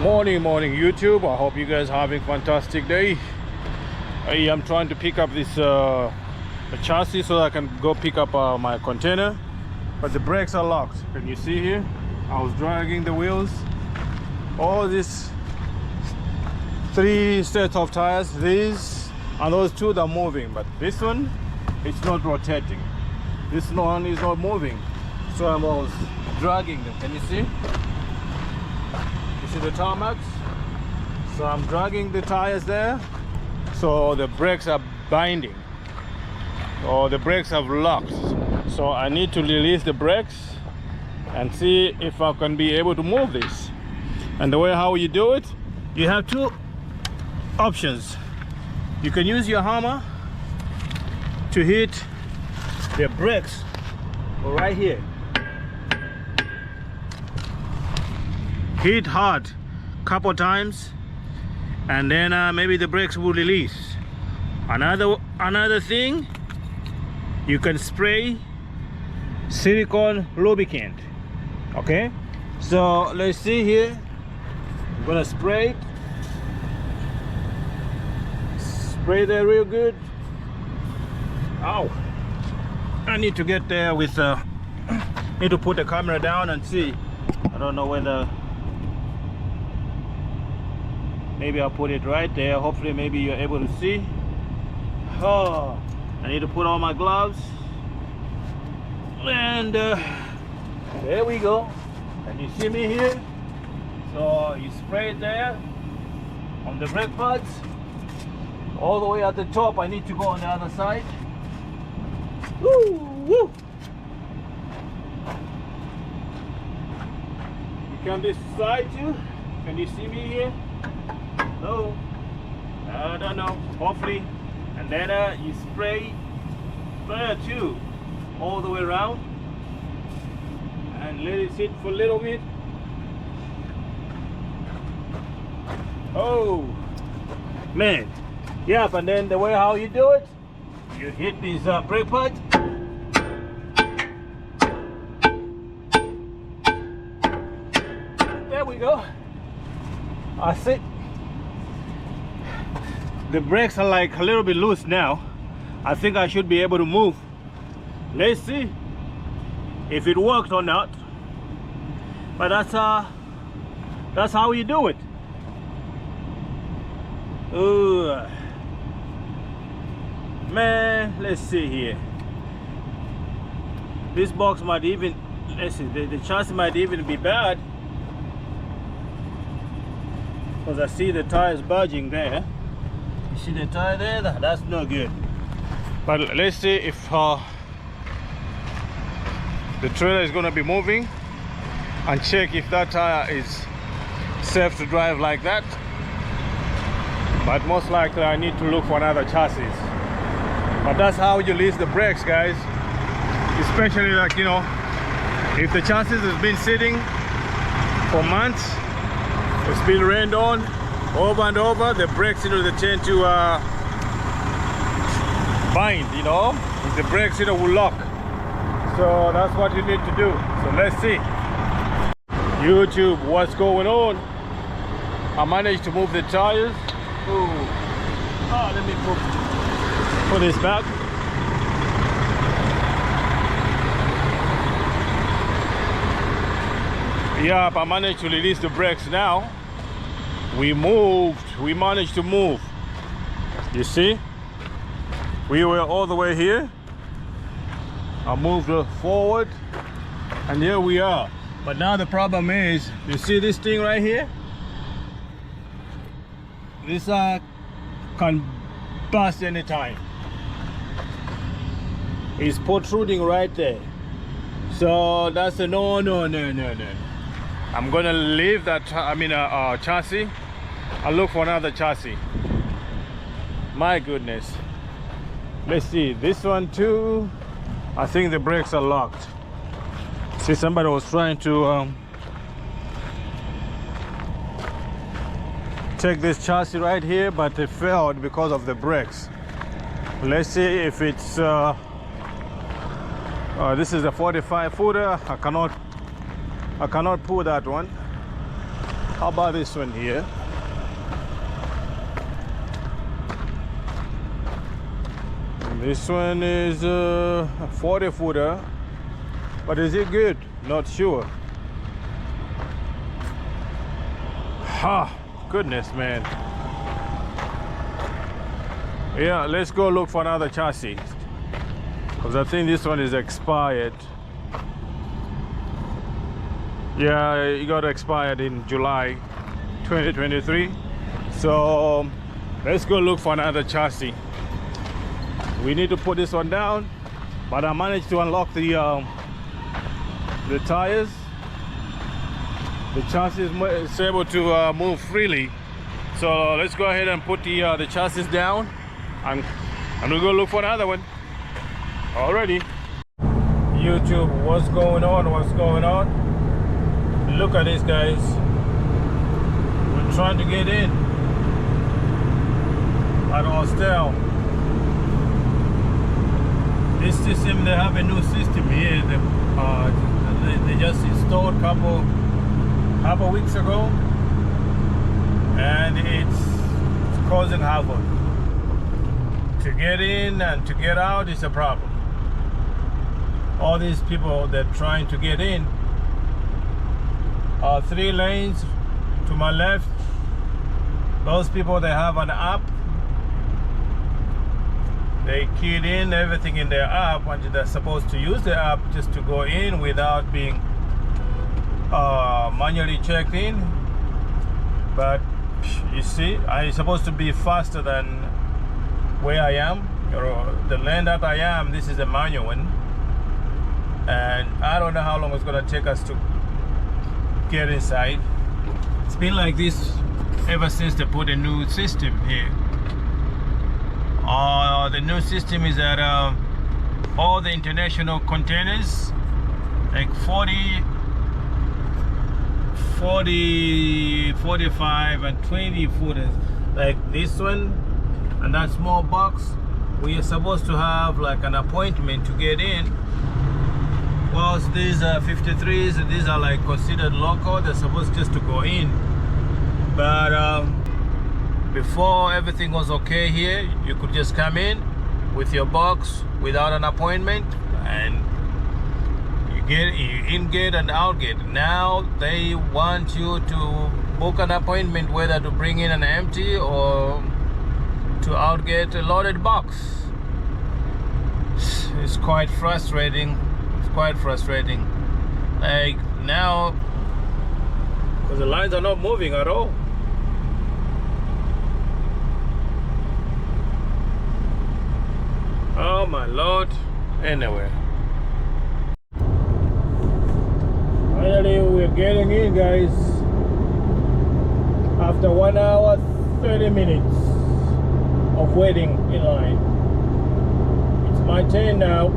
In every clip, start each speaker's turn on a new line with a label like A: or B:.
A: Morning YouTube. I hope you guys are having a fantastic day. I'm trying to pick up this chassis so I can go pick up my container, but the brakes are locked. Can you see here? I was dragging the wheels. All these 3 sets of tires, these and those 2 that are moving, but this one, it's not rotating. This one is not moving, so I was dragging them. Can you see? You see the tarmacs? So I'm dragging the tires there, so the brakes are binding, or the brakes have locked. So I need to release the brakes and see if I can be able to move this. And the way how you do it, you have 2 options. You can use your hammer to hit the brakes right here. Hit hard couple times, and then maybe the brakes will release. Another thing, you can spray silicone lubricant. Okay, so let's see here. I'm gonna spray it. Spray there real good. Ow, I need to get there with need to put the camera down and see. I don't know whether, maybe I'll put it right there. Hopefully maybe you're able to see. Oh, I need to put on my gloves, and there we go. Can you see me here? So you spray it there on the brake pads all the way at the top. I need to go on the other side. Woo, woo. You come this side too. Can you see me here? No, I don't know. Hopefully. And then you spray there too, all the way around, and let it sit for a little bit. Oh man, yeah. And then the way how you do it, you hit these brake pads. There we go. I see. The brakes are like a little bit loose now. I think I should be able to move. Let's see if it worked or not. But that's how you do it. Ooh, man, let's see here. This box might even, let's see, the chassis might even be bad, because I see the tires budging there. You see the tire there? That's no good. But let's see if the trailer is going to be moving, and check if that tire is safe to drive like that. But most likely I need to look for another chassis. But that's how you release the brakes, guys. Especially, like, you know, if the chassis has been sitting for months, it's been rained on over and over, the brakes, you know, they tend to bind, you know, the brakes, you know, will lock. So that's what you need to do. So let's see. YouTube, what's going on? I managed to move the tires. Ooh. Oh, let me put this back. Yeah, I managed to release the brakes now. We managed to move. You see, we were all the way here. I moved forward, and here we are. But now the problem is, you see this thing right here? This can burst anytime. It's protruding right there. So that's a no. I'm gonna leave that, chassis. I'll look for another chassis. My goodness. Let's see, this one too. I think the brakes are locked. See, somebody was trying to take this chassis right here, but it failed because of the brakes. Let's see if it's this is a 45 footer. I cannot pull that one. How about this one here? This one is a 40 footer, but is it good? Not sure. Ha, goodness, man. Yeah, let's go look for another chassis, because I think this one is expired. Yeah, it got expired in July 2023. So let's go look for another chassis. We need to put this one down, but I managed to unlock the tires. The chassis is able to move freely. So let's go ahead and put the chassis down. I'm gonna go look for another one. Already. YouTube, what's going on? What's going on? Look at this, guys. We're trying to get in at Austell. This system, they have a new system here. They just installed a couple weeks ago, and it's causing havoc. To get in and to get out is a problem. All these people that are trying to get in are 3 lanes to my left. Those people, they have an app. They keyed in everything in their app, and they're supposed to use the app just to go in without being manually checked in. But you see, I'm supposed to be faster than where I am. The lane that I am, this is a manual one, and I don't know how long it's gonna take us to get inside. It's been like this ever since they put a new system here. The new system is that all the international containers, like 40, 45 and 20 footers, like this one and that small box, we are supposed to have like an appointment to get in. Whilst these 53s, these are like considered local, they're supposed just to go in. But before everything was okay here, you could just come in with your box without an appointment, and you in gate and out gate. Now they want you to book an appointment, whether to bring in an empty or to out gate a loaded box. It's quite frustrating. It's quite frustrating. Like now, because the lines are not moving at all. Oh my Lord. Anyway, finally we're getting in, guys, after 1 hour 30 minutes of waiting in line. It's my turn now.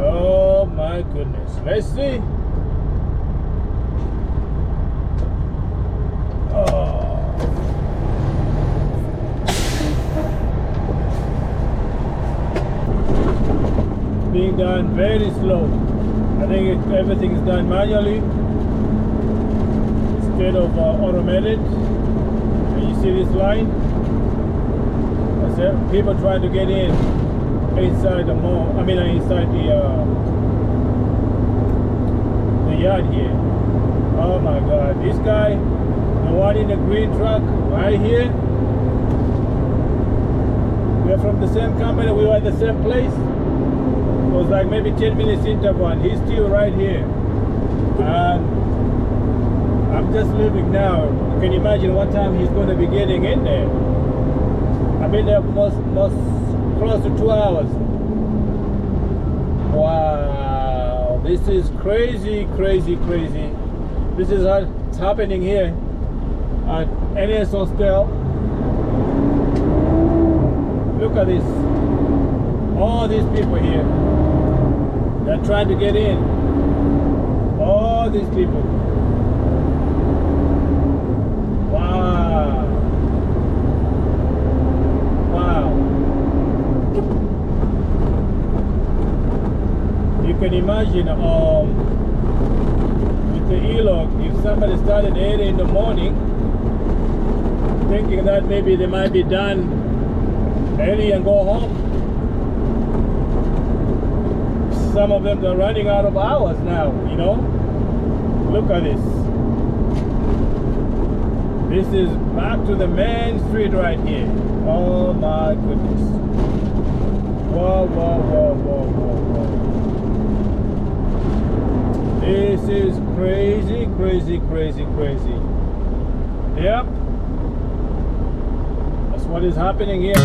A: Oh my goodness, let's see. Being done very slow. I think everything is done manually instead of automated. And you see this line? I said people trying to get in inside the mall. I mean inside the yard here. Oh my God! This guy, the one in the green truck right here. We are from the same company. We were at the same place. It was like maybe 10 minutes interval, and he's still right here. And I'm just leaving now. You can imagine what time he's going to be getting in there. I've been there most close to 2 hours. Wow, this is crazy, crazy, crazy. This is what's happening here at NS Austell. Look at this. All these people here, they're trying to get in. All these people. Wow. Wow. You can imagine with the look, if somebody started early in the morning, thinking that maybe they might be done early and go home, some of them are running out of hours now, you know. Look at this. This is back to the main street right here. Oh my goodness. Whoa, whoa, whoa, whoa, whoa, whoa. This is crazy, crazy, crazy, crazy. Yep. That's what is happening here.